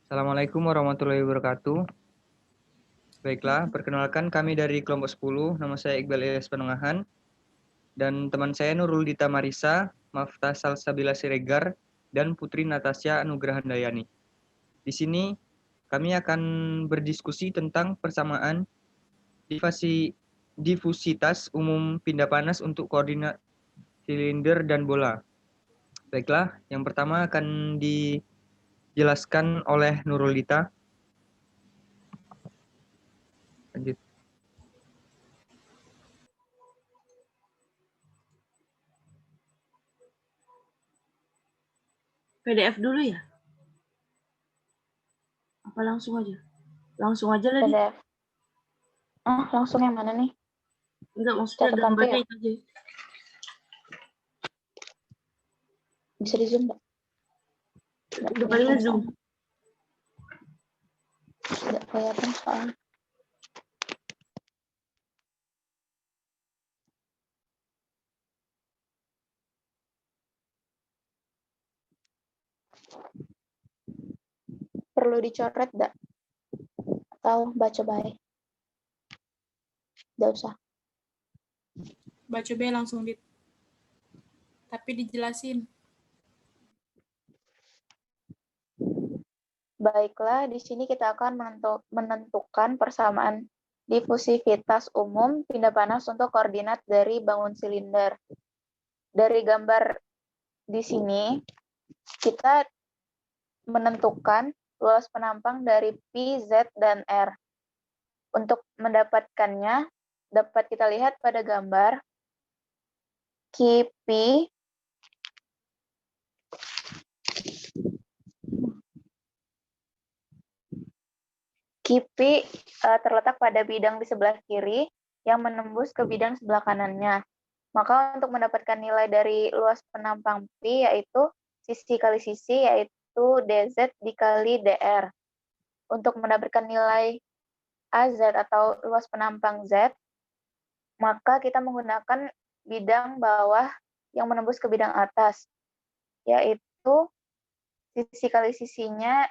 Assalamualaikum warahmatullahi wabarakatuh. Baiklah, perkenalkan kami dari kelompok 10, nama saya Iqbal Ilyas Panungahan, dan teman saya Nurul Dita Marisa, Maftah Salsabila Siregar, dan Putri Natasha Anugrahandayani. Di sini kami akan berdiskusi tentang persamaan difusitas umum pindah panas untuk koordinat silinder dan bola. Baiklah, yang pertama akan dijelaskan oleh Nurul Dita. Lanjut. PDF dulu ya? Apa langsung aja? Langsung aja lah. PDF. Langsung yang mana nih? Enggak, maksudnya Catatan gambarnya ya? itu aja. Bisa di zoom nggak? Udah paling zoom. Nggak kelihatan soalnya. Perlu dicoret nggak? Atau baca baik? Nggak usah. Baca B langsung tapi dijelasin. Baiklah, di sini kita akan menentukan persamaan difusivitas umum pindah panas untuk koordinat dari bangun silinder. Dari gambar di sini, kita menentukan luas penampang dari P, Z, dan R. Untuk mendapatkannya, dapat kita lihat pada gambar KP terletak pada bidang di sebelah kiri yang menembus ke bidang sebelah kanannya. Maka untuk mendapatkan nilai dari luas penampang P yaitu sisi kali sisi yaitu DZ dikali DR. Untuk mendapatkan nilai AZ atau luas penampang Z, maka kita menggunakan bidang bawah yang menembus ke bidang atas, yaitu sisi kali sisinya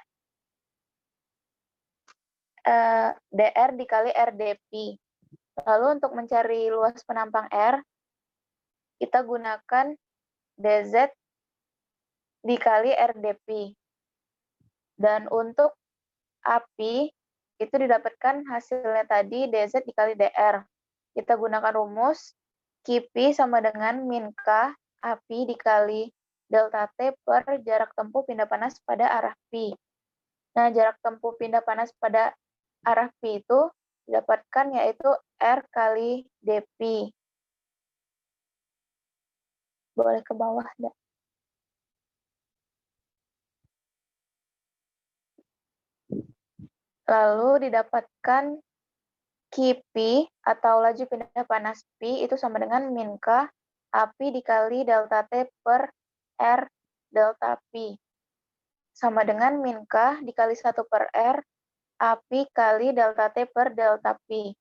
DR dikali RDP. Lalu untuk mencari luas penampang R, kita gunakan DZ dikali RDP. Dan untuk API, itu didapatkan hasilnya tadi DZ dikali DR. Kita gunakan rumus KP sama dengan min K API dikali delta T per jarak tempuh pindah panas pada arah P. Nah, jarak tempuh pindah panas pada arah P itu didapatkan yaitu R kali dP. Boleh ke bawah, enggak? Lalu didapatkan KP atau laju pindah panas P itu sama dengan min K API dikali delta T per R delta P. Sama dengan min K dikali 1 per R API kali delta T per delta P.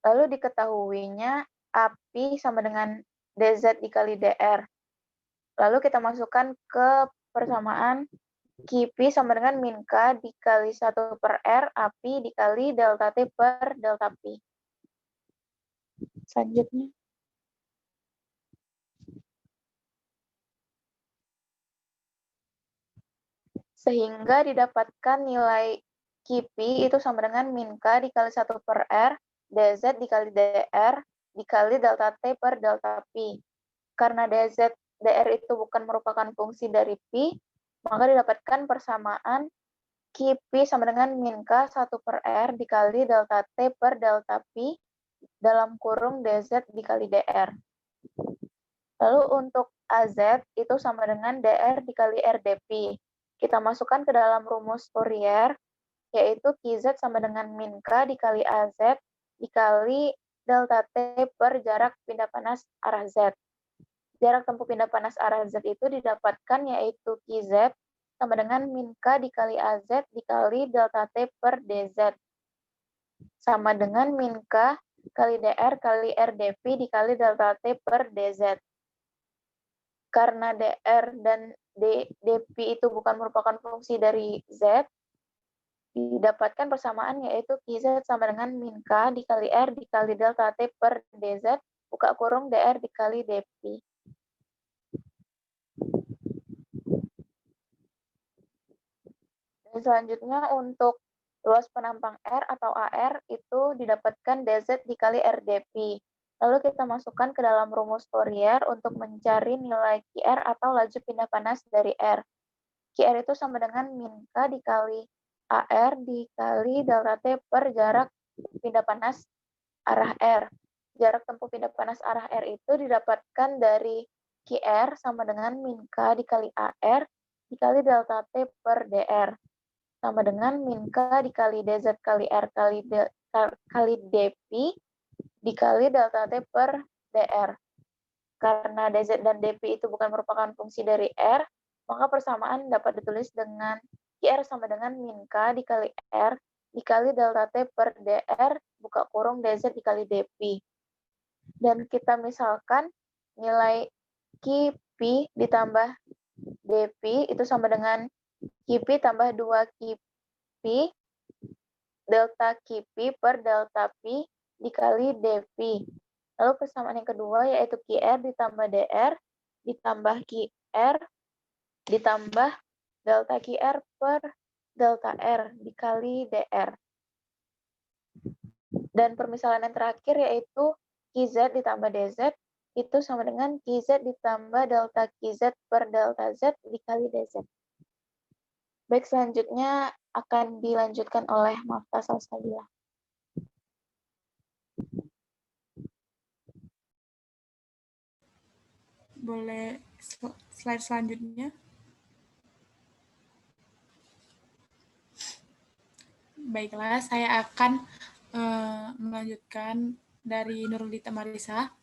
Lalu diketahuinya API sama dengan DZ dikali DR. Lalu kita masukkan ke persamaan KP sama dengan min K dikali 1 per R API dikali delta T per delta P. Selanjutnya. Sehingga didapatkan nilai KP itu sama dengan min K dikali 1 per R DZ dikali DR dikali delta T per delta P. Karena DZ DR itu bukan merupakan fungsi dari P, maka didapatkan persamaan KP sama dengan min K 1 per R dikali delta T per delta P dalam kurung DZ dikali DR. Lalu untuk AZ itu sama dengan DR dikali RDP. Kita masukkan ke dalam rumus Fourier, yaitu QZ sama dengan min K dikali AZ dikali delta T per jarak pindah panas arah Z. Jarak tempuh pindah panas arah Z itu didapatkan yaitu QZ sama dengan min K dikali AZ dikali delta T per DZ. Sama dengan min K kali DR kali RDP dikali delta T per DZ. Karena DR dan DP itu bukan merupakan fungsi dari Z, didapatkan persamaan yaitu QZ sama dengan min K dikali R dikali delta T per DZ buka kurung DR dikali dP. Dan selanjutnya untuk luas penampang R atau AR itu didapatkan DZ dikali RdP. Lalu kita masukkan ke dalam rumus Fourier untuk mencari nilai QR atau laju pindah panas dari R. QR itu sama dengan min K dikali AR dikali delta T per jarak pindah panas arah R. Jarak tempuh pindah panas arah R itu didapatkan dari QR sama dengan min K dikali AR dikali delta T per DR. Sama dengan min K dikali DZ kali R kali dP dikali delta T per DR. Karena DZ dan dP itu bukan merupakan fungsi dari R, maka persamaan dapat ditulis dengan QR sama dengan min K dikali R dikali delta T per DR buka kurung DZ dikali dP. Dan kita misalkan nilai QP ditambah dP itu sama dengan QP tambah 2 QP delta QP per delta P dikali dP. Lalu persamaan yang kedua yaitu QR ditambah DR ditambah QR ditambah delta QR per delta R dikali DR. Dan permisalan yang terakhir yaitu QZ ditambah DZ itu sama dengan QZ ditambah delta QZ per delta Z dikali DZ. Baik, selanjutnya akan dilanjutkan oleh Mafta Salsabila. Boleh slide selanjutnya. Baiklah, saya akan melanjutkan dari Nurulita Marisa.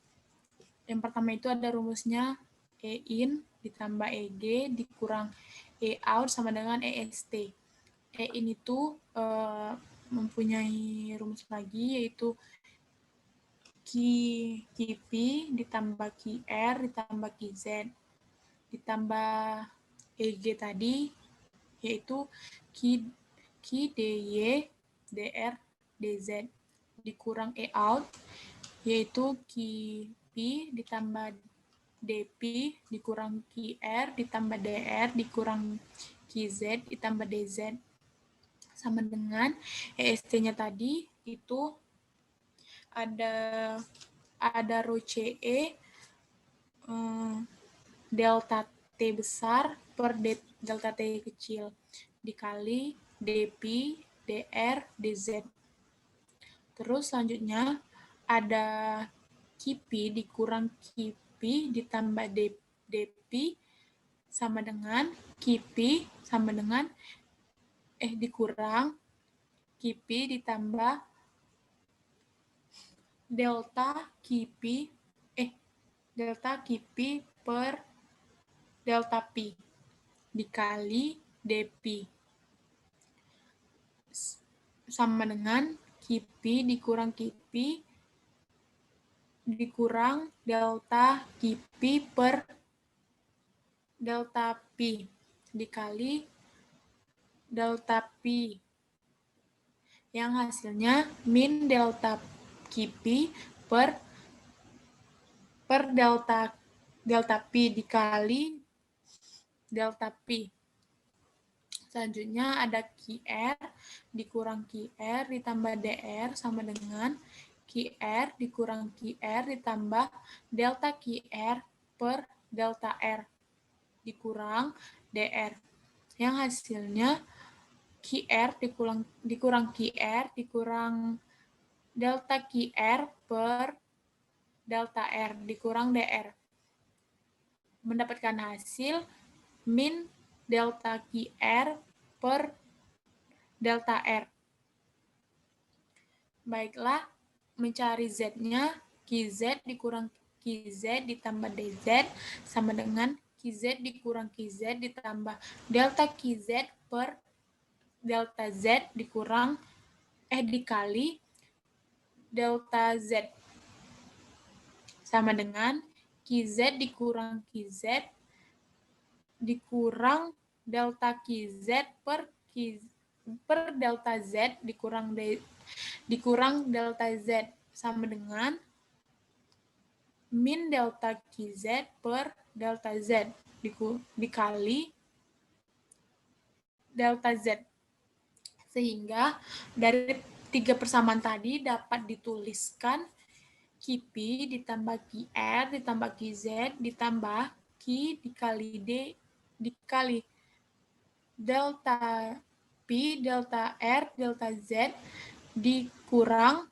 Yang pertama itu ada rumusnya E in ditambah EG dikurang E out sama dengan EST. E in itu mempunyai rumus lagi yaitu QP ditambah QR ditambah QZ ditambah EG tadi yaitu QDY DR DZ dikurang E out yaitu QP ditambah dP dikurang QR ditambah DR dikurang QZ ditambah DZ sama dengan EST-nya tadi itu ada rho CE delta T besar per delta T kecil dikali dP DR DZ. Terus selanjutnya ada QP dikurang QP ditambah dP sama dengan QP sama dengan dikurang QP ditambah delta QP per delta P dikali dP sama dengan QP dikurang QP dikurang delta QP per delta P dikali delta P yang hasilnya min delta QP per delta P dikali delta P. Selanjutnya ada QR dikurang QR ditambah DR sama dengan QR dikurang QR ditambah delta QR per delta R dikurang DR. Yang hasilnya QR dikurang QR dikurang delta QR per delta R dikurang DR. Mendapatkan hasil min delta QR per delta R. Baiklah, mencari Z-nya, QZ dikurang QZ ditambah DZ sama dengan QZ dikurang QZ ditambah delta QZ per delta Z dikurang dikali delta Z sama dengan QZ dikurang QZ dikurang delta QZ per per delta Z dikurang delta Z sama dengan min delta QZ per delta Z dikali delta Z. Sehingga dari 3 persamaan tadi dapat dituliskan QP ditambah QR ditambah QZ ditambah Q dikali D dikali delta P, delta R, delta Z dikurang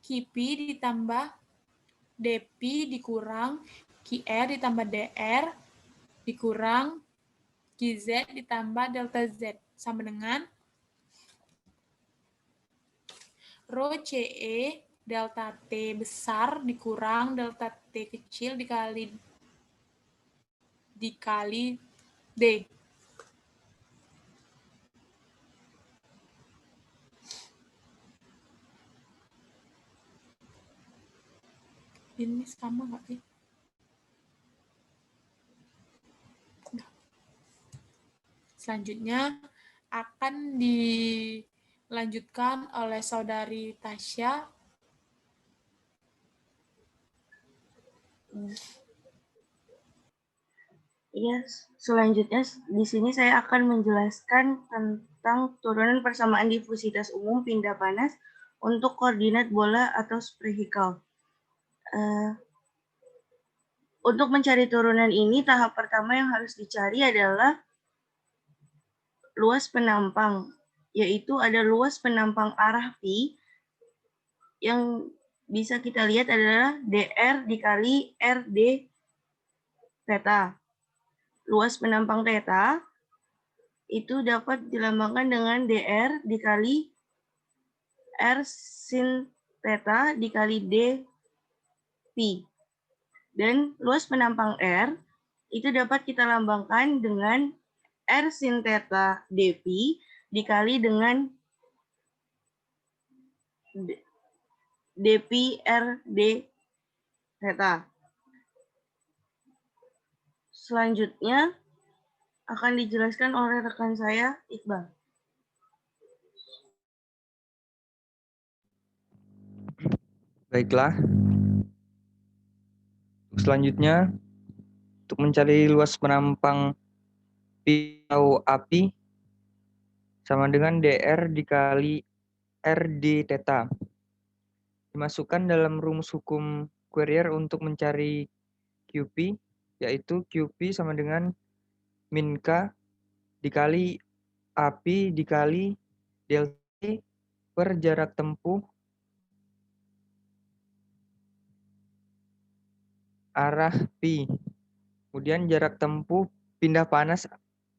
QP ditambah DP dikurang QR ditambah DR dikurang QZ ditambah delta Z sama dengan rho CE delta T besar dikurang delta T kecil dikali D. Ini sama nggak sih? Selanjutnya akan dilanjutkan oleh saudari Tasya. Iya, selanjutnya di sini saya akan menjelaskan tentang turunan persamaan difusitas umum pindah panas untuk koordinat bola atau spherical. Untuk mencari turunan ini, tahap pertama yang harus dicari adalah luas penampang, yaitu ada luas penampang arah P yang bisa kita lihat adalah DR dikali RD theta. Luas penampang theta itu dapat dilambangkan dengan DR dikali R sin theta dikali D P. Dan luas penampang R itu dapat kita lambangkan dengan R sin theta dP dikali dengan dP R D theta. Selanjutnya akan dijelaskan oleh rekan saya, Iqbal. Baiklah. Selanjutnya, untuk mencari luas penampang pisau api sama dengan DR dikali RD theta. Dimasukkan dalam rumus hukum Fourier untuk mencari QP, yaitu QP sama dengan min K dikali api dikali delta T per jarak tempuh arah P. Kemudian jarak tempuh pindah panas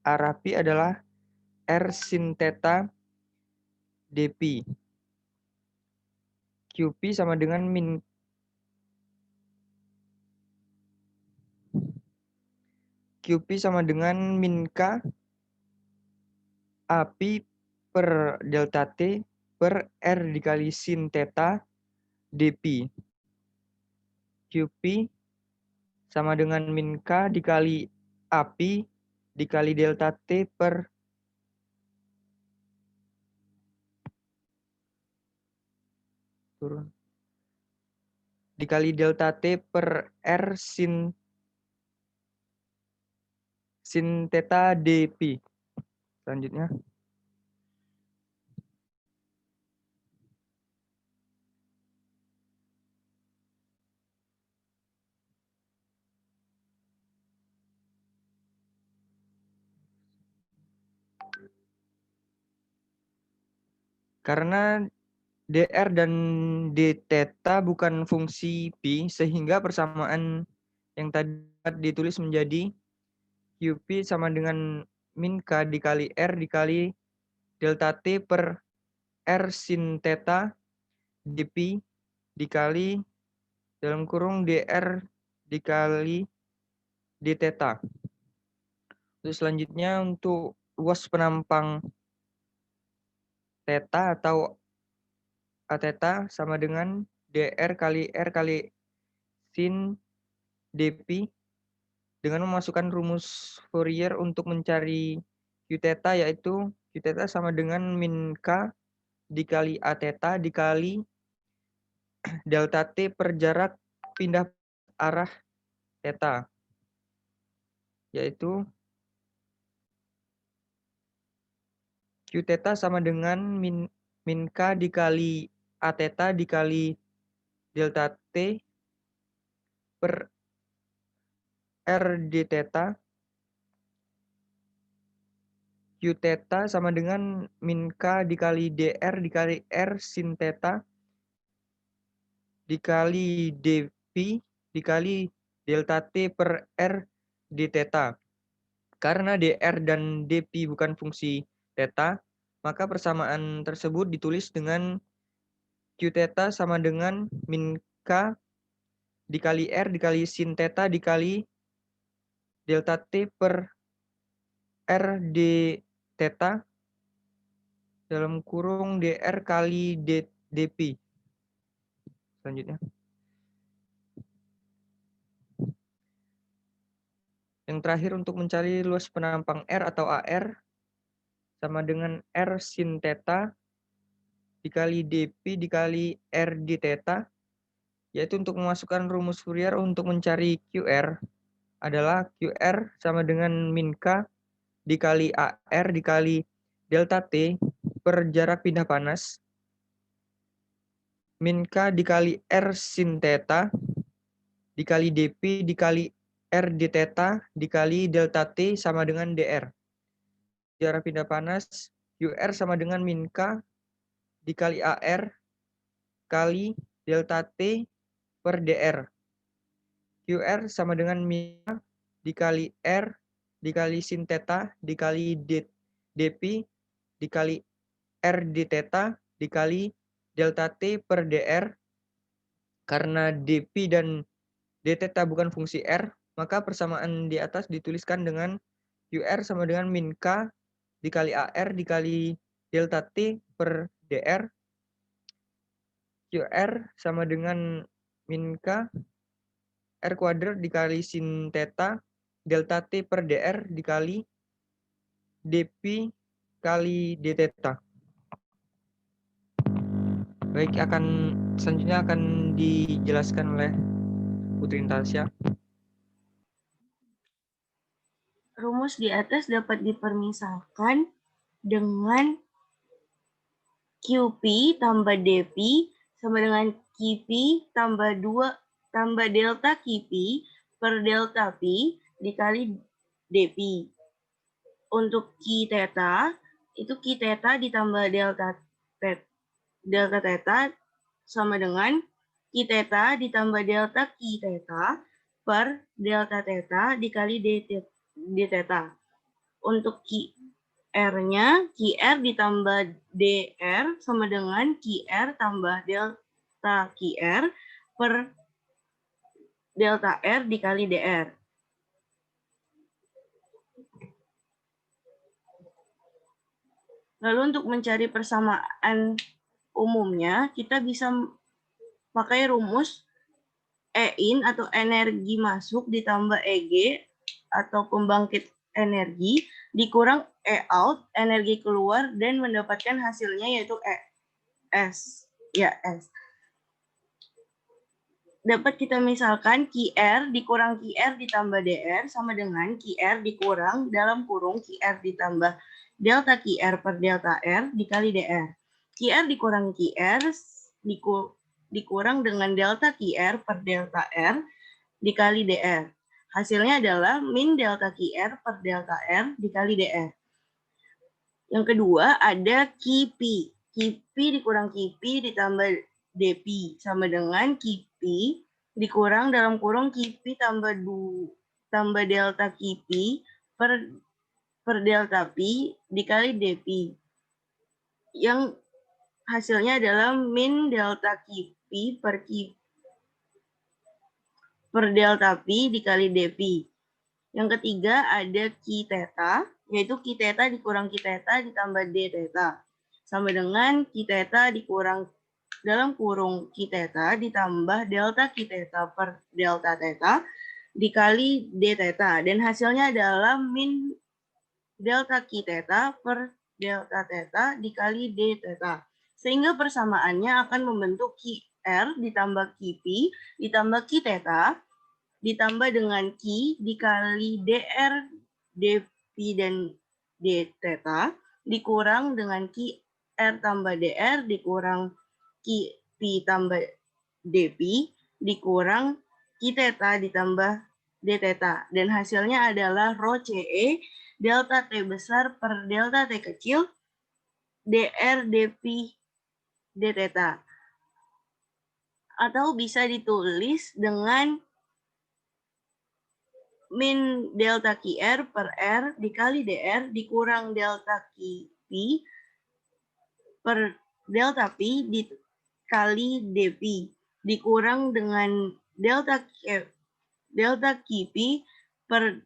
arah P adalah R sin theta dP. QP sama dengan min K api per delta T per R dikali sin theta dP. QP sama dengan min K dikali api dikali delta T per dikali delta T per R sin theta dP. Selanjutnya. Karena DR dan D theta bukan fungsi Pi, sehingga persamaan yang tadi ditulis menjadi QP sama dengan min K dikali R dikali delta T per R sin theta dP dikali dalam kurung DR dikali D theta. Terus selanjutnya untuk luas penampang theta atau A theta sama dengan DR kali R kali sin dP dengan memasukkan rumus Fourier untuk mencari Q theta, yaitu Q theta sama dengan min K dikali A theta dikali delta T per jarak pindah arah theta, yaitu Q theta sama dengan min K dikali A theta dikali delta T per R d theta. Q theta sama dengan min K dikali dr dikali R sin theta dikali dp dikali delta T per R d theta. Karena dr dan dp bukan fungsi theta, maka persamaan tersebut ditulis dengan Q theta sama dengan min K dikali R dikali sin theta dikali delta T per R d theta dalam kurung dr kali dp. Selanjutnya. Yang terakhir, untuk mencari luas penampang R atau AR sama dengan R sin theta dikali dp dikali R d theta, yaitu untuk memasukkan rumus Fourier untuk mencari QR adalah QR sama dengan min K dikali AR dikali delta T per jarak pindah panas min K dikali R sin theta dikali dp dikali R d theta dikali delta T sama dengan dr. Jarak pindah panas QR sama dengan min K dikali AR kali delta T per dr. QR sama dengan min K dikali R dikali sin theta dikali dp dikali R d theta dikali delta T per dr. Karena dp dan d theta bukan fungsi R, maka persamaan di atas dituliskan dengan QR sama dengan min K dikali AR dikali delta T per dr. QR sama dengan min K R kuadrat dikali sin theta delta T per dr dikali dp kali d theta. Baik, selanjutnya akan dijelaskan oleh Putri Natasha. Rumus di atas dapat dipermisalkan dengan QP tambah DP sama dengan QP tambah 2 tambah delta QP per delta P dikali DP. Untuk Q theta, itu Q theta ditambah delta theta sama dengan Q theta ditambah delta Q theta per delta theta dikali d theta. Untuk QR-nya, QR ditambah DR sama dengan QR tambah delta QR per delta R dikali DR. Lalu untuk mencari persamaan umumnya, kita bisa pakai rumus E-in atau energi masuk ditambah EG atau pembangkit energi dikurang E-out, energi keluar, dan mendapatkan hasilnya yaitu S. Ya, S. Dapat kita misalkan QR dikurang QR ditambah DR sama dengan QR dikurang dalam kurung QR ditambah delta QR per delta R dikali DR. QR dikurang QR dikurang dengan delta QR per delta R dikali DR. Hasilnya adalah min delta QR per delta R dikali DR. Yang kedua ada QP. QP dikurang QP ditambah DP sama dengan QP dikurang dalam kurung QP tambah delta QP per delta P dikali DP. Yang hasilnya adalah min delta QP per delta P dikali DP. Yang ketiga ada Q theta, yaitu Q theta dikurang Q theta ditambah D theta. Sama dengan Q theta dikurang dalam kurung Q theta ditambah delta Q theta per delta theta dikali D theta. Dan hasilnya adalah min delta Q theta per delta theta dikali D theta. Sehingga persamaannya akan membentuk QR ditambah QP ditambah Q theta ditambah dengan Q dikali DR, dP dan D theta dikurang dengan QR tambah DR dikurang QP tambah dP dikurang Q theta ditambah D theta. Dan hasilnya adalah rho CE delta T besar per delta T kecil DR dP D theta. Atau bisa ditulis dengan min delta QR per R dikali DR dikurang delta QP per delta P dikali dP dikurang dengan delta QP per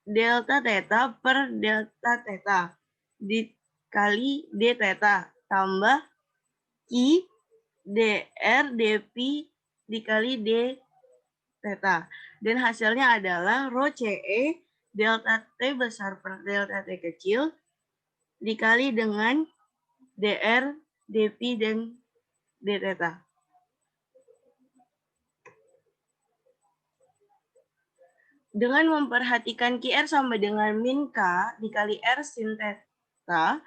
delta theta per delta theta dikali D theta tambah Q DR dP dikali D theta. Dan hasilnya adalah rho CE delta T besar per delta T kecil dikali dengan DR, dP, dan D theta. Dengan memperhatikan QR sama dengan min K dikali R sin theta,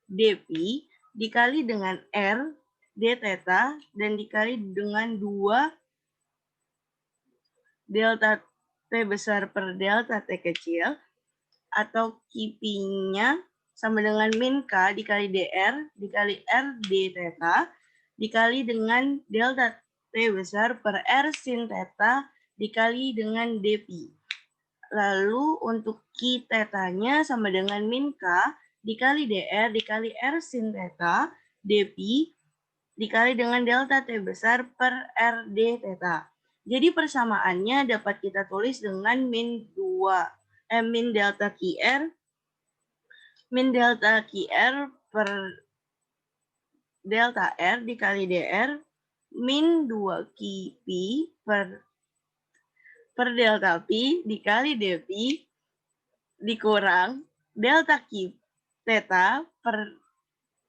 dP dikali dengan R, D theta, dan dikali dengan 2 delta T besar per delta T kecil, atau QP-nya sama dengan min K dikali DR dikali R D theta dikali dengan delta T besar per R sin theta dikali dengan dP. Lalu untuk Q theta-nya sama dengan min K dikali DR dikali R sin theta dP dikali dengan delta T besar per R D theta. Jadi persamaannya dapat kita tulis dengan min delta QR per delta R dikali DR min 2 QP per delta P dikali dP dikurang delta Q theta per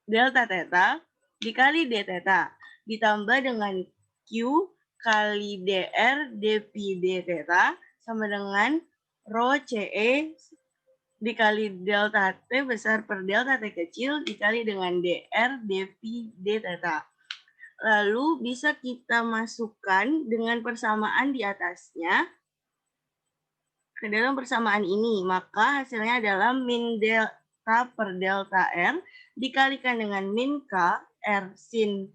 delta theta dikali D theta ditambah dengan Q kali DR dP D theta sama dengan rho CE dikali delta T besar per delta T kecil dikali dengan DR dP D theta. Lalu bisa kita masukkan dengan persamaan di atasnya ke dalam persamaan ini. Maka hasilnya adalah min delta per delta R dikalikan dengan min K R sin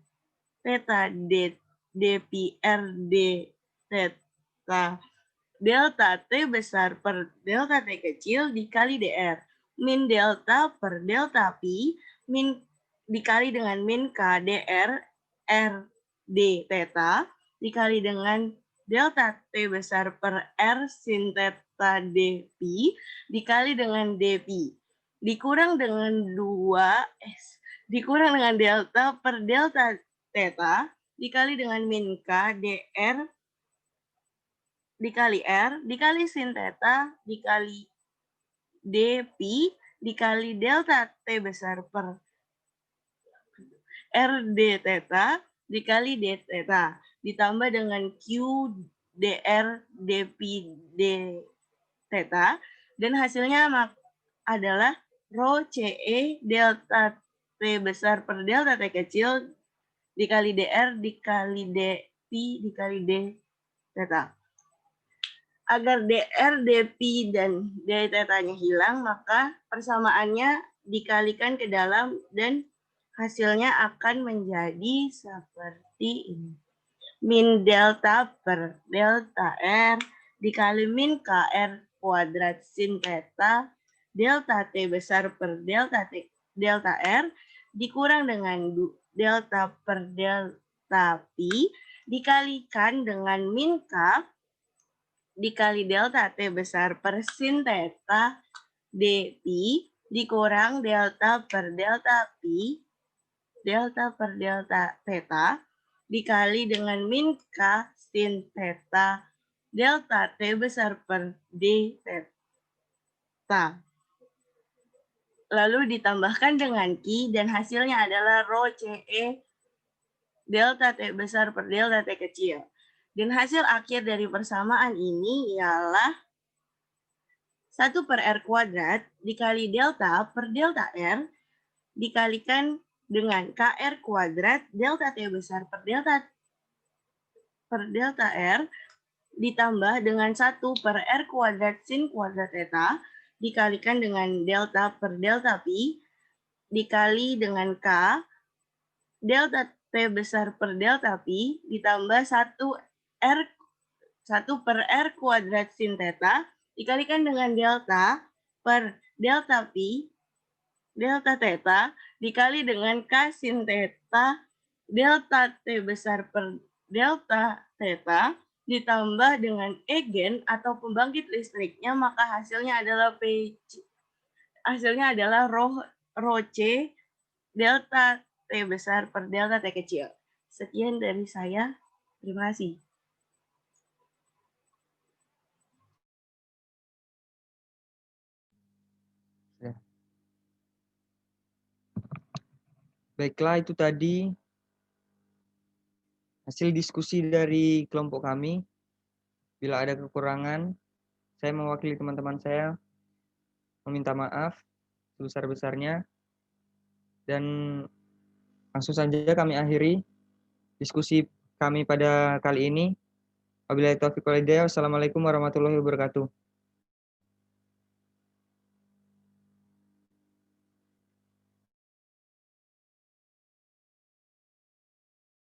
theta dP R D theta delta T besar per delta T kecil dikali DR. Min delta per delta P min dikali dengan min K DR R D theta dikali dengan delta T besar per R sin theta dP dikali dengan dP dikurang dengan dikurang dengan delta per delta theta dikali dengan min K DR dikali R dikali sin theta dikali dP dikali delta T besar per R D theta dikali D theta ditambah dengan Q DR dP D theta dan hasilnya adalah rho CE delta T besar per delta T kecil dikali DR dikali dP dikali D theta. Agar DR, dP, dan D theta-nya hilang, maka persamaannya dikalikan ke dalam dan hasilnya akan menjadi seperti ini. Min delta per delta R dikali min KR kuadrat sin theta delta T besar per delta R dikurang dengan delta per delta P dikalikan dengan min K dikali delta T besar per sin theta dP dikurang delta per delta P delta per delta theta dikali dengan min K sin theta delta T besar per D theta. lalu ditambahkan dengan Q dan hasilnya adalah rho CE delta T besar per delta T kecil. Dan hasil akhir dari persamaan ini ialah 1 per R kuadrat dikali delta per delta R dikalikan dengan KR kuadrat delta T besar per delta R ditambah dengan 1 per R kuadrat sin kuadrat theta dikalikan dengan delta per delta pi dikali dengan K delta T besar per delta pi ditambah 1 per R kuadrat sin theta dikalikan dengan delta per delta pi delta theta dikali dengan K sin theta delta T besar per delta theta ditambah dengan Eigen atau pembangkit listriknya, maka hasilnya adalah rho C delta T besar per delta T kecil. Sekian dari saya. Terima kasih. Baiklah, itu tadi hasil diskusi dari kelompok kami. Bila ada kekurangan, saya mewakili teman-teman saya meminta maaf sebesar-besarnya. Dan langsung saja kami akhiri diskusi kami pada kali ini. Wabillahi taufiq wal hidayah. Wassalamualaikum warahmatullahi wabarakatuh.